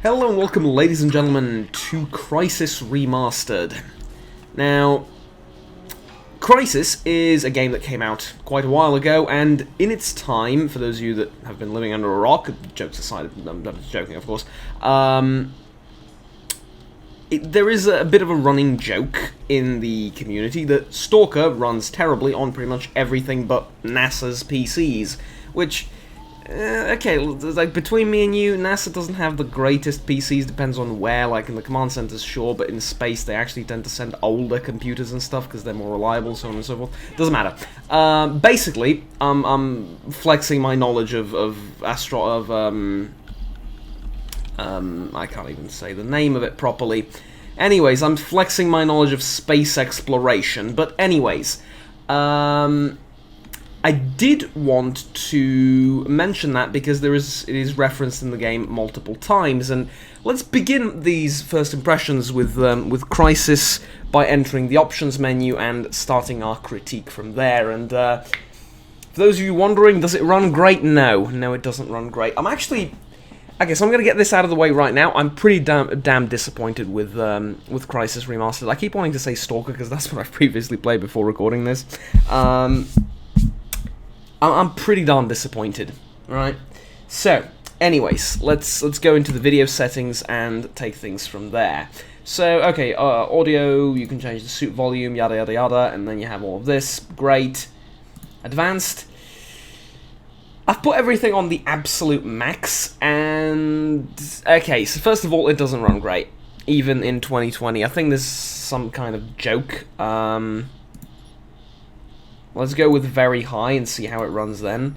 Hello and welcome, ladies and gentlemen, to Crysis Remastered. Now, Crysis is a game that came out quite a while ago, and in its time, for those of you that have been living under a rock, jokes aside, I'm joking, of course, there is a bit of a running joke in the community that Stalker runs terribly on pretty much everything but NASA's PCs, which... okay, like, between me and you, NASA doesn't have the greatest PCs, depends on where, like, in the command centers, sure, but in space they actually tend to send older computers and stuff, because they're more reliable, so on and so forth. Doesn't matter. Basically, I'm flexing my knowledge of I can't even say the name of it properly. Anyways, I'm flexing my knowledge of space exploration, but anyways, I did want to mention that because it is referenced in the game multiple times, and let's begin these first impressions with Crysis by entering the options menu and starting our critique from there. And for those of you wondering, does it run great? No, it doesn't run great. I'm actually... Okay, so I'm going to get this out of the way right now. I'm pretty damn disappointed with Crysis Remastered. I keep wanting to say Stalker because that's what I've previously played before recording this. I'm pretty darn disappointed, right? So, anyways, let's go into the video settings and take things from there. So, okay, audio, you can change the suit volume, yada yada yada, and then you have all of this. Great. Advanced. I've put everything on the absolute max, and... Okay, so first of all, it doesn't run great, even in 2020. I think there's some kind of joke. Let's go with very high and see how it runs then.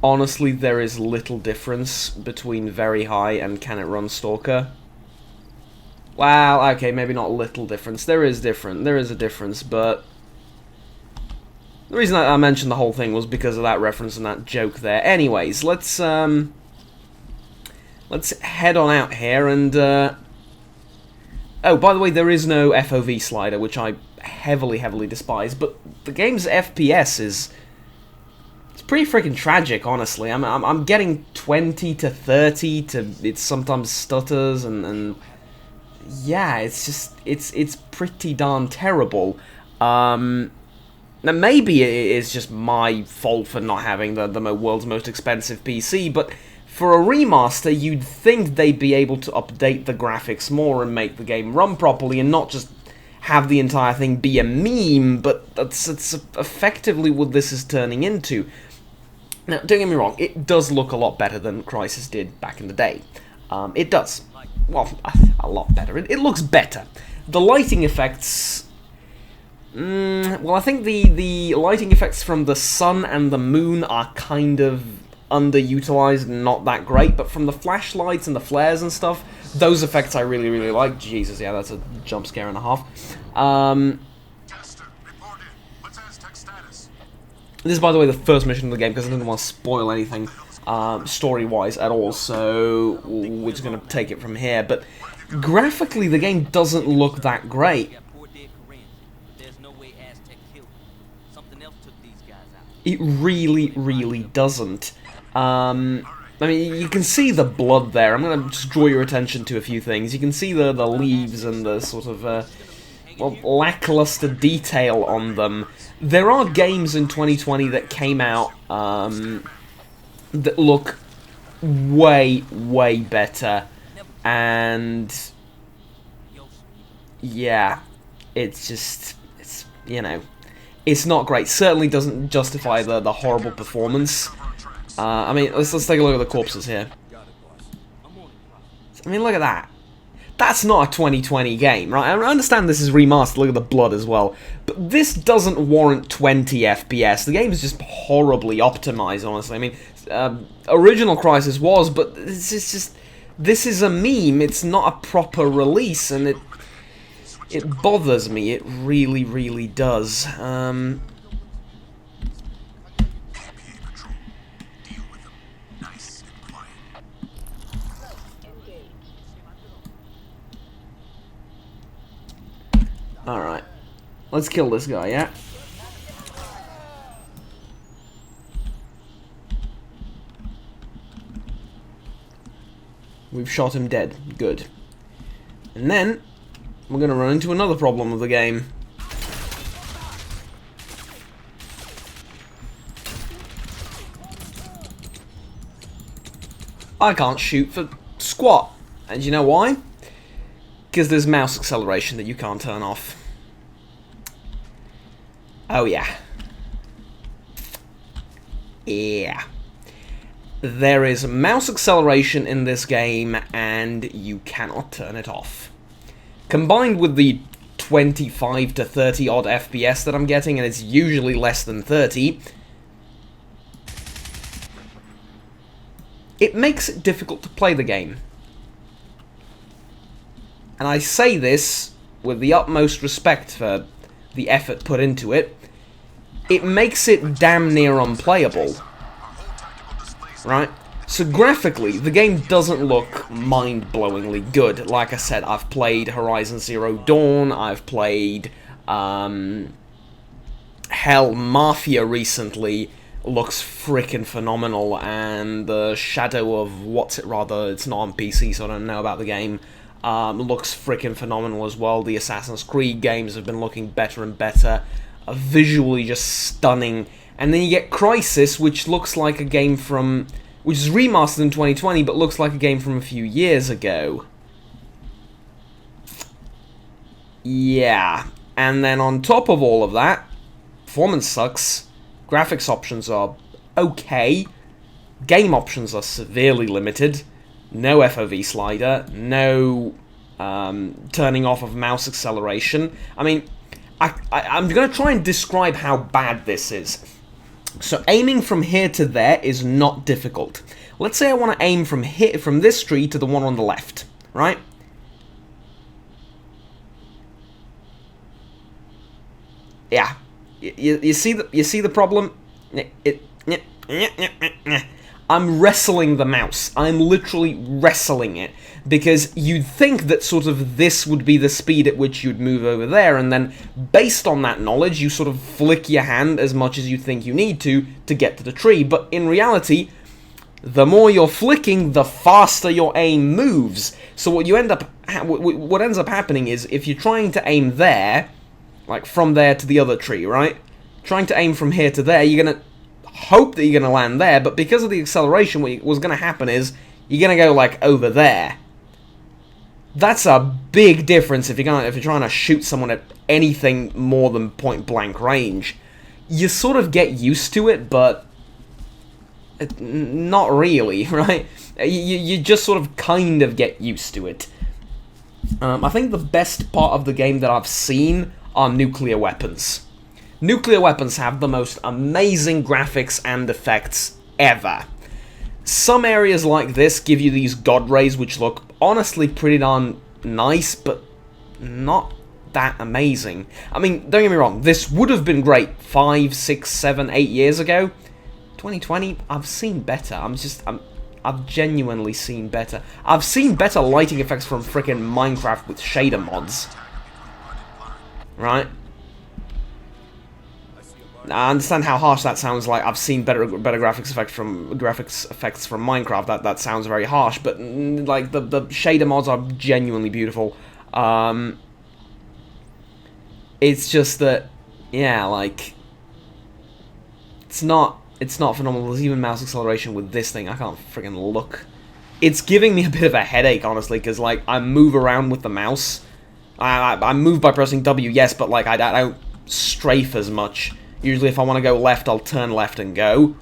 Honestly, there is little difference between very high and can it run Stalker. Well, okay, maybe not little difference. There is a difference, but... The reason I mentioned the whole thing was because of that reference and that joke there. Anyways, let's head on out here and... Oh, by the way, there is no FOV slider, which I heavily despise, but the game's FPS is... It's pretty freaking tragic, honestly. I'm getting 20 to 30 to... It sometimes stutters, and yeah, it's just... It's pretty darn terrible. Now, maybe it is just my fault for not having the world's most expensive PC, but... For a remaster, you'd think they'd be able to update the graphics more and make the game run properly and not just have the entire thing be a meme, but that's effectively what this is turning into. Now, don't get me wrong, it does look a lot better than Crysis did back in the day. It does. Well, a lot better. It looks better. The lighting effects... well, I think the lighting effects from the sun and the moon are kind of... underutilized and not that great, but from the flashlights and the flares and stuff, those effects I really like. Jesus, yeah, that's a jump scare and a half. This is, by the way, the first mission of the game, because I didn't want to spoil anything story-wise at all, so we're just going to take it from here. But graphically, the game doesn't look that great. It really doesn't. I mean, you can see the blood there. I'm going to just draw your attention to a few things. You can see the leaves and the sort of, well, lackluster detail on them. There are games in 2020 that came out that look way better. And, yeah, it's just, it's, you know, it's not great. Certainly doesn't justify the horrible performance. I mean, let's take a look at the corpses here. I mean, look at that. That's not a 2020 game, right? I understand this is remastered, look at the blood as well. But this doesn't warrant 20 FPS. The game is just horribly optimized, honestly. I mean, original Crysis was, but it's just... This is a meme, it's not a proper release, and it bothers me, it really does. Alright. Let's kill this guy, yeah? We've shot him dead. Good. And then, we're going to run into another problem of the game. I can't shoot for squat. And you know why? Because there's mouse acceleration that you can't turn off. Oh yeah. Yeah. There is mouse acceleration in this game, and you cannot turn it off. Combined with the 25 to 30 odd FPS that I'm getting, and it's usually less than 30, it makes it difficult to play the game. And I say this with the utmost respect for the effort put into it. It makes it damn near unplayable. Right? So graphically, the game doesn't look mind-blowingly good. Like I said, I've played Horizon Zero Dawn, I've played Hell Mafia recently. Looks freaking phenomenal, and the Shadow of what's it rather, it's not on PC, so I don't know about the game. Looks freaking phenomenal as well. The Assassin's Creed games have been looking better and better, visually just stunning. And then you get Crysis, which looks like a game from, which is remastered in 2020, but looks like a game from a few years ago. Yeah, and then on top of all of that, performance sucks. Graphics options are okay. Game options are severely limited. No FOV slider. No turning off of mouse acceleration. I mean, I'm going to try and describe how bad this is. So aiming from here to there is not difficult. Let's say I want to aim from here, from this tree to the one on the left, right? Yeah. You see the problem? I'm wrestling the mouse. I'm literally wrestling it. Because you'd think that sort of this would be the speed at which you'd move over there, and then based on that knowledge, you sort of flick your hand as much as you think you need to get to the tree. But in reality, the more you're flicking, the faster your aim moves. So what ends up happening is, if you're trying to aim there, like from there to the other tree, right? Trying to aim from here to there, you're going to hope that you're going to land there, but because of the acceleration, what's going to happen is you're going to go like over there. That's a big difference if you're trying to shoot someone at anything more than point blank range. You sort of get used to it, but not really, right? You just sort of kind of get used to it. I think the best part of the game that I've seen are nuclear weapons. Nuclear weapons have the most amazing graphics and effects ever. Some areas like this give you these god rays which look honestly pretty darn nice, but not that amazing. I mean, don't get me wrong, this would have been great 5, 6, 7, 8 years ago. 2020, I've seen better. I've genuinely seen better. I've seen better lighting effects from frickin' Minecraft with shader mods. Right? I understand how harsh that sounds. Like I've seen better graphics effects from Minecraft. That sounds very harsh, but like the shader mods are genuinely beautiful. It's just that, yeah, like it's not phenomenal. There's even mouse acceleration with this thing. I can't friggin' look. It's giving me a bit of a headache, honestly, because like I move around with the mouse. I move by pressing W, yes, but like I don't strafe as much. Usually if I want to go left, I'll turn left and go.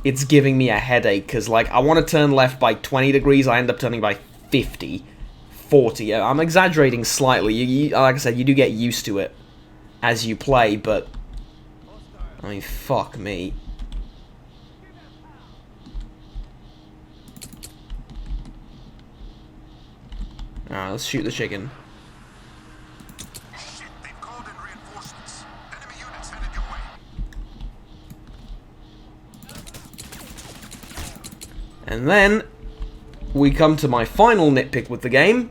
It's giving me a headache, because like I want to turn left by 20 degrees, I end up turning by 50, 40. I'm exaggerating slightly. Like I said, you do get used to it as you play, but I mean, fuck me. Alright, let's shoot the chicken. And then, we come to my final nitpick with the game.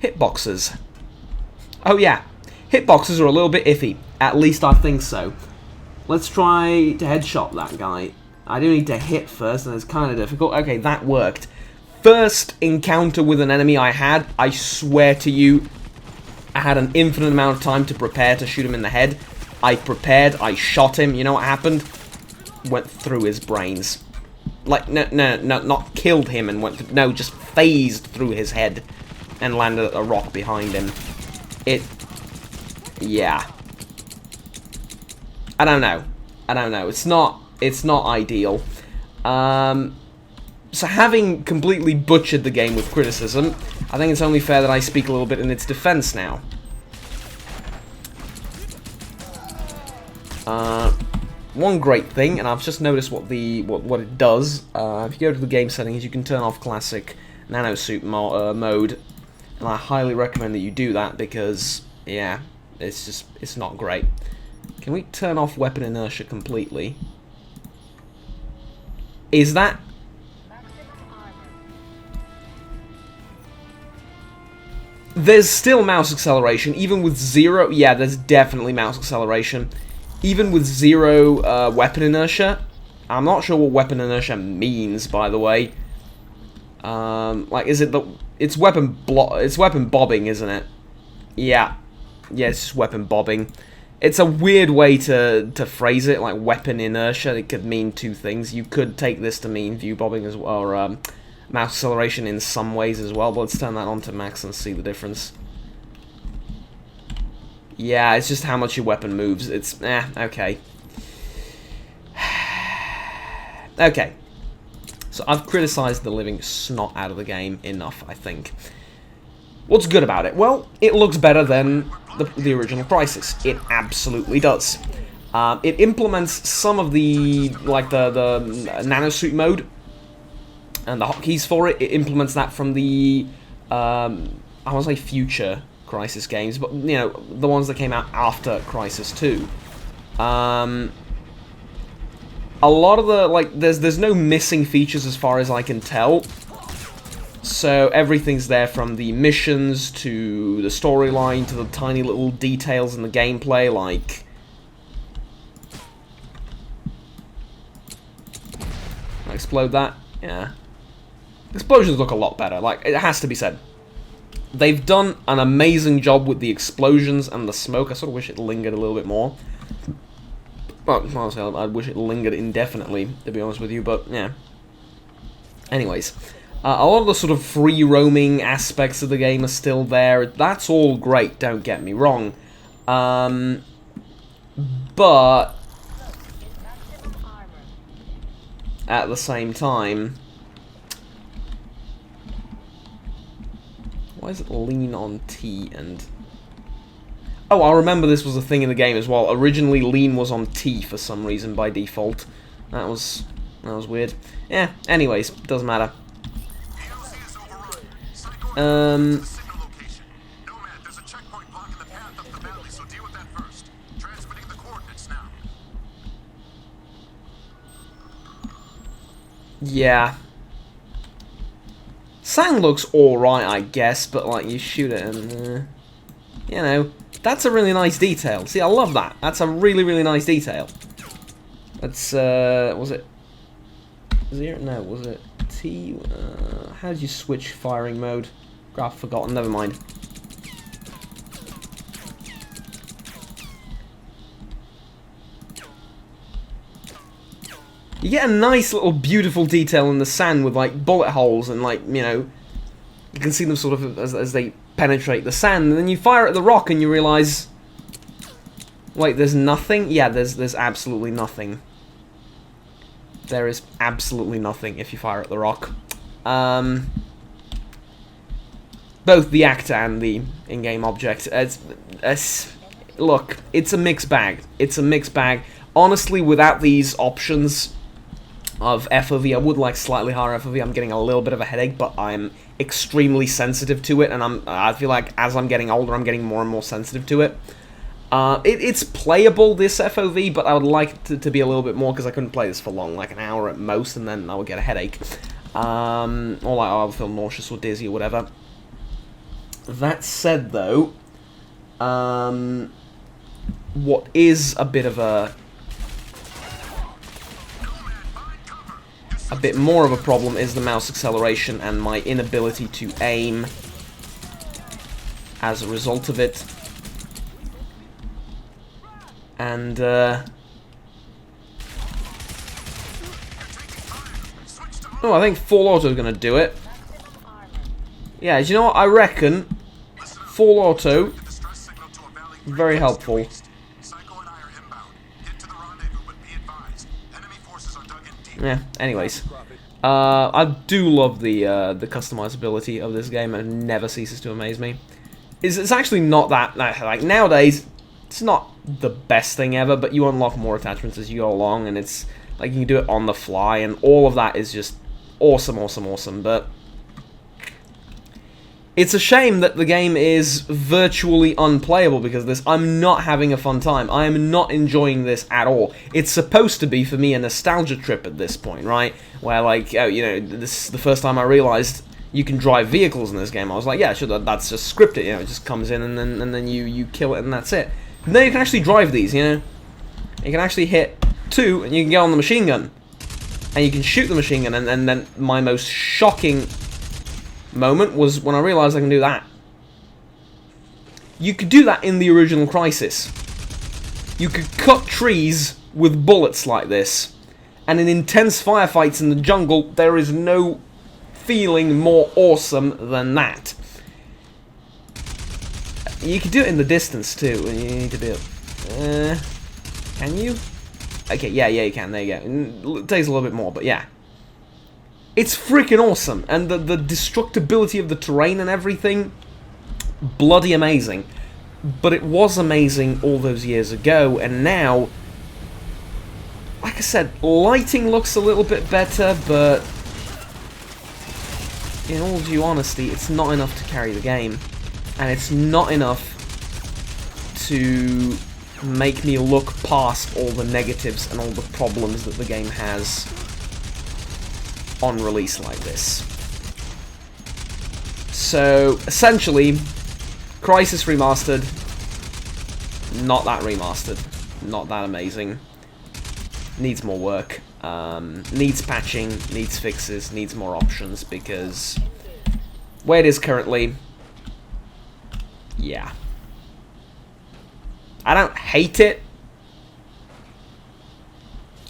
Hitboxes. Oh yeah, hitboxes are a little bit iffy. At least I think so. Let's try to headshot that guy. I do need to hit first, and it's kind of difficult. Okay, that worked. first encounter with an enemy I had, I swear to you, I had an infinite amount of time to prepare to shoot him in the head. I prepared, I shot him, you know what happened? Went through his brains. Like, no, not killed him and went through, no, just phased through his head and landed at a rock behind him. Yeah. I don't know. It's not ideal. So having completely butchered the game with criticism, I think it's only fair that I speak a little bit in its defense now. One great thing, and I've just noticed what it does. If you go to the game settings, you can turn off classic nanosuit mode, and I highly recommend that you do that because, yeah, it's not great. Can we turn off weapon inertia completely? Is that... There's still mouse acceleration, even with zero... Yeah, there's definitely mouse acceleration. Even with zero weapon inertia. I'm not sure what weapon inertia means, by the way. Like, is it the... It's weapon bobbing, isn't it? Yeah. Yeah, it's just weapon bobbing. It's a weird way to phrase it, like weapon inertia. It could mean two things. You could take this to mean view bobbing as well, or mouse acceleration in some ways as well, but let's turn that on to max and see the difference. Yeah, it's just how much your weapon moves. It's, okay. Okay. So I've criticized the living snot out of the game enough, I think. What's good about it? Well, it looks better than the original Crysis. It absolutely does. It implements some of the, like, the nanosuit mode and the hotkeys for it. It implements that from the, I want to say future Crysis games, but, you know, the ones that came out after Crysis 2. A lot of the, like, there's no missing features as far as I can tell. So everything's there, from the missions to the storyline to the tiny little details in the gameplay, like... Can I explode that? Yeah. Explosions look a lot better, like, it has to be said. They've done an amazing job with the explosions and the smoke. I sort of wish it lingered a little bit more. Well, honestly, I wish it lingered indefinitely, to be honest with you, but, yeah. Anyways. A lot of the sort of free-roaming aspects of the game are still there. That's all great, don't get me wrong. But... at the same time... Why is it lean on T and... Oh, I remember this was a thing in the game as well. Originally, lean was on T for some reason by default. That was weird. Yeah, anyways, doesn't matter. Yeah. Sound looks alright, I guess, but, like, you shoot it and, you know, that's a really nice detail. See, I love that. That's a really, really nice detail. That's, was it... Zero? No, was it T? How did you switch firing mode? I've forgotten, never mind. You get a nice little beautiful detail in the sand with, like, bullet holes and, like, you know, you can see them sort of as they penetrate the sand, and then you fire at the rock and you realise, wait, there's nothing? Yeah, there's absolutely nothing. There is absolutely nothing if you fire at the rock. Both the actor and the in-game object. Look, it's a mixed bag. It's a mixed bag. Honestly, without these options of FOV, I would like slightly higher FOV. I'm getting a little bit of a headache, but I'm extremely sensitive to it, and I feel like as I'm getting older, I'm getting more and more sensitive to it. It's playable, this FOV, but I would like it to be a little bit more, because I couldn't play this for long, like an hour at most, and then I would get a headache. Or like, I would feel nauseous or dizzy or whatever. That said, though, what is a bit of a... a bit more of a problem is the mouse acceleration and my inability to aim as a result of it. And, oh, I think full auto is going to do it. Yeah, do you know what? I reckon full auto, very helpful. Yeah, anyways. I do love the customizability of this game, and it never ceases to amaze me. It's actually not that, like, nowadays, it's not the best thing ever, but you unlock more attachments as you go along, and it's, like, you can do it on the fly, and all of that is just awesome, awesome, awesome, but it's a shame that the game is virtually unplayable because of this. I'm not having a fun time. I am not enjoying this at all. It's supposed to be, for me, a nostalgia trip at this point, right? Where, like, oh, you know, this is the first time I realized you can drive vehicles in this game. I was like, yeah, sure, that's just scripted, you know, it just comes in and then you kill it and that's it. And then you can actually drive these, you know? You can actually hit 2 and you can get on the machine gun. And you can shoot the machine gun, and then my most shocking moment was when I realized I can do that. You could do that in the original Crysis. You could cut trees with bullets like this. And in intense firefights in the jungle, there is no feeling more awesome than that. You could do it in the distance too, and you need to be can you? Okay, yeah, you can, there you go. It takes a little bit more, but yeah. It's freaking awesome, and the destructibility of the terrain and everything, bloody amazing. But it was amazing all those years ago, and now, like I said, lighting looks a little bit better, but in all due honesty, it's not enough to carry the game. And it's not enough to make me look past all the negatives and all the problems that the game has on release like this. So, essentially, Crysis Remastered, not that remastered, not that amazing, needs more work, needs patching, needs fixes, needs more options, because where it is currently, yeah. I don't hate it.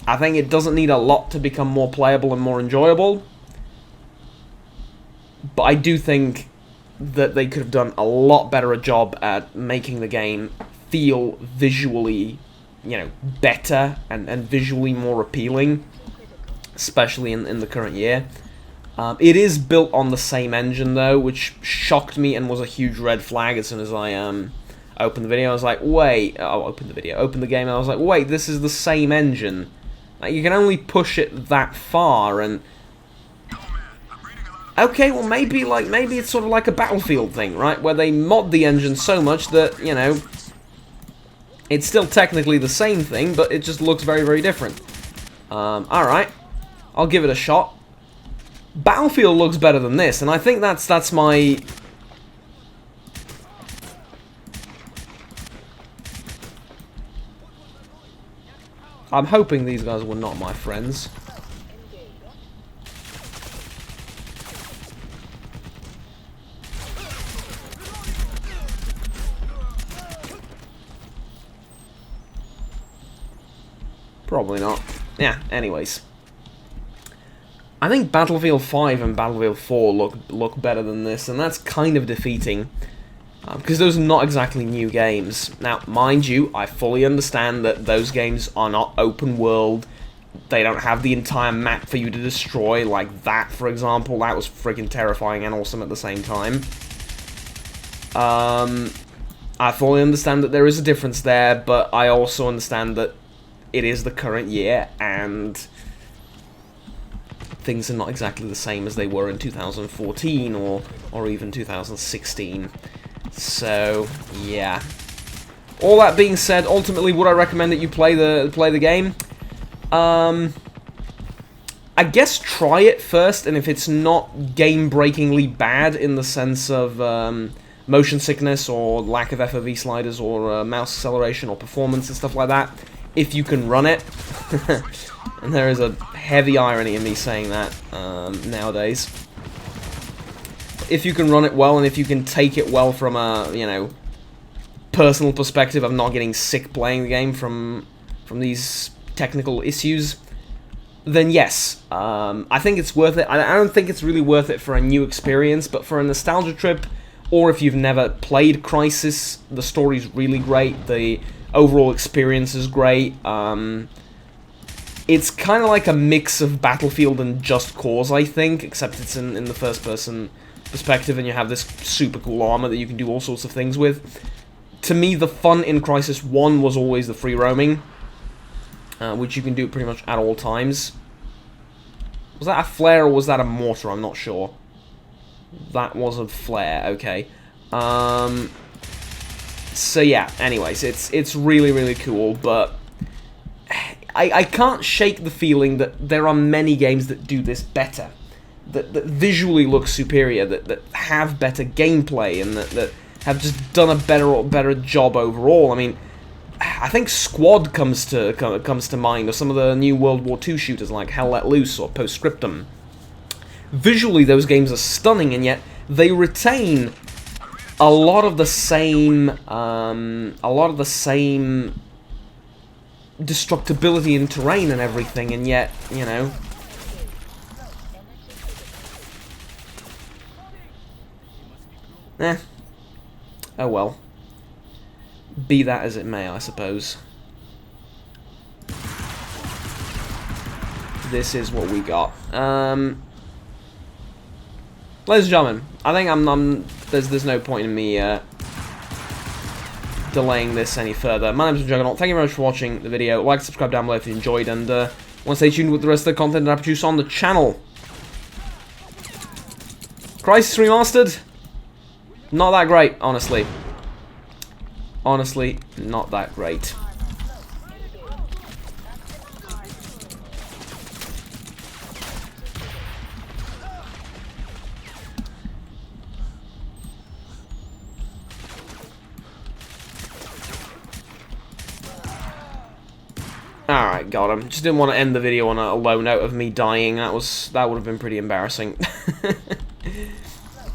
I think it doesn't need a lot to become more playable and more enjoyable. But I do think that they could have done a lot better a job at making the game feel visually, you know, better and visually more appealing, especially in the current year. It is built on the same engine, though, which shocked me and was a huge red flag as soon as I opened the video. I was like, wait, opened the game, and I was like, wait, this is the same engine. Like, you can only push it that far, and okay, well, maybe it's sort of like a Battlefield thing, right, where they mod the engine so much that, you know, it's still technically the same thing, but it just looks very, very different. Alright, I'll give it a shot. Battlefield looks better than this, and I think that's my... I'm hoping these guys were not my friends. Probably not. Yeah, anyways. I think Battlefield 5 and Battlefield 4 look better than this, and that's kind of defeating. Because those are not exactly new games. Now, mind you, I fully understand that those games are not open world. They don't have the entire map for you to destroy, like that, for example. That was freaking terrifying and awesome at the same time. I fully understand that there is a difference there, but I also understand that it is the current year, and things are not exactly the same as they were in 2014 or even 2016. So, yeah. All that being said, ultimately, would I recommend that you play the game? I guess try it first, and if it's not game-breakingly bad in the sense of motion sickness or lack of FOV sliders or mouse acceleration or performance and stuff like that, if you can run it. And there is a heavy irony in me saying that nowadays. If you can run it well, and if you can take it well from a, you know, personal perspective of not getting sick playing the game from these technical issues, then yes, I think it's worth it. I don't think it's really worth it for a new experience, but for a nostalgia trip, or if you've never played Crysis, the story's really great, the overall experience is great. It's kind of like a mix of Battlefield and Just Cause, I think, except it's in the first-person perspective, and you have this super cool armor that you can do all sorts of things with. To me, the fun in Crysis 1 was always the free roaming, which you can do pretty much at all times. Was that a flare or was that a mortar? I'm not sure. That was a flare, okay. So yeah, anyways, it's really, really cool, but I can't shake the feeling that there are many games that do this better, that visually look superior, that have better gameplay, and that have just done a better job overall. I mean, I think Squad comes to mind, or some of the new World War II shooters like Hell Let Loose or Postscriptum. Visually, those games are stunning, and yet they retain a lot of the same destructibility in terrain and everything, and yet, you know, oh well. Be that as it may, I suppose. This is what we got. Ladies and gentlemen, I think there's no point in me delaying this any further. My name is Juggernaut. Thank you very much for watching the video. Like, subscribe down below if you enjoyed, and want to stay tuned with the rest of the content that I produce on the channel. Crysis Remastered, not that great, honestly. Honestly, not that great. Alright, got him. Just didn't want to end the video on a low note of me dying. That would have been pretty embarrassing.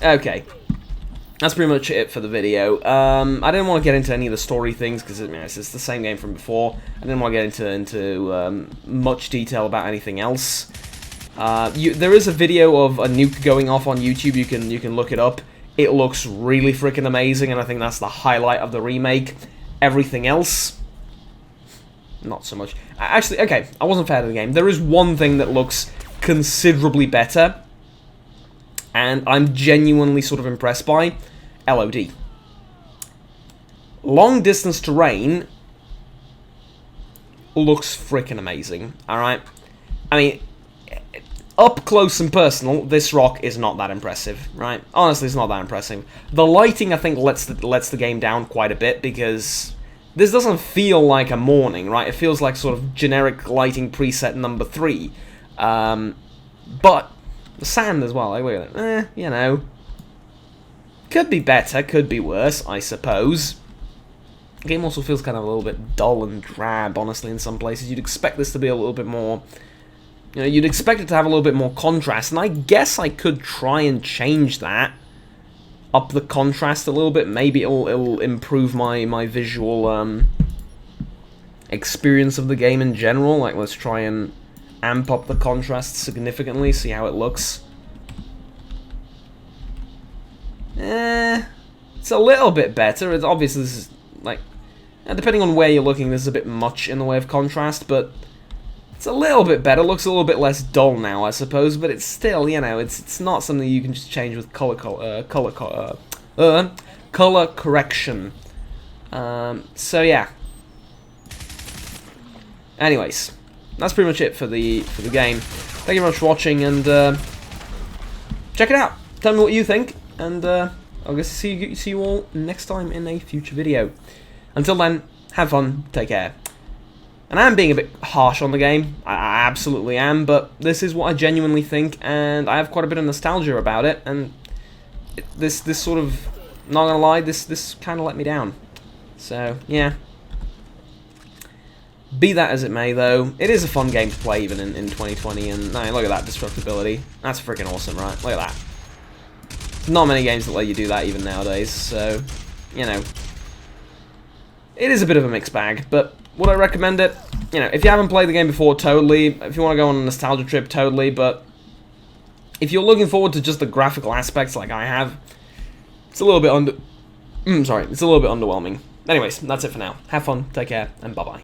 Okay. That's pretty much it for the video. I didn't want to get into any of the story things, because it's the same game from before. I didn't want to get into much detail about anything else. There is a video of a nuke going off on YouTube. You can look it up. It looks really freaking amazing, and I think that's the highlight of the remake. Everything else, not so much. Actually, okay, I wasn't fair to the game. There is one thing that looks considerably better, and I'm genuinely sort of impressed by. LOD. Long distance terrain looks freaking amazing, alright? I mean, up close and personal, this rock is not that impressive, right? Honestly, it's not that impressive. The lighting, I think, lets the game down quite a bit, because this doesn't feel like a morning, right? It feels like sort of generic lighting preset number 3. But the sand as well, like, look at it. You know. Could be better, could be worse, I suppose. The game also feels kind of a little bit dull and drab, honestly, in some places. You'd expect this to be a little bit more... You know, you'd expect it to have a little bit more contrast, and I guess I could try and change that. Up the contrast a little bit. Maybe it'll improve my visual experience of the game in general. Like, let's try and amp up the contrast significantly, see how it looks. It's a little bit better. It's obviously, this is, like, depending on where you're looking, there's a bit much in the way of contrast, but it's a little bit better. Looks a little bit less dull now, I suppose, but it's still, you know, it's not something you can just change with color correction. So yeah. Anyways, that's pretty much it for the game. Thank you very much for watching, and check it out. Tell me what you think, and I'll guess see you all next time in a future video. Until then, have fun, take care. And I am being a bit harsh on the game, I absolutely am, but this is what I genuinely think, and I have quite a bit of nostalgia about it, and this sort of, not gonna lie, this kind of let me down. So, yeah. Be that as it may, though, it is a fun game to play even in 2020, and look at that destructibility. That's freaking awesome, right? Look at that. Not many games that let you do that even nowadays, so, you know. It is a bit of a mixed bag, but would I recommend it? You know, if you haven't played the game before, totally. If you want to go on a nostalgia trip, totally, but if you're looking forward to just the graphical aspects like I have, it's a little bit it's a little bit underwhelming. Anyways, that's it for now. Have fun, take care, and bye-bye.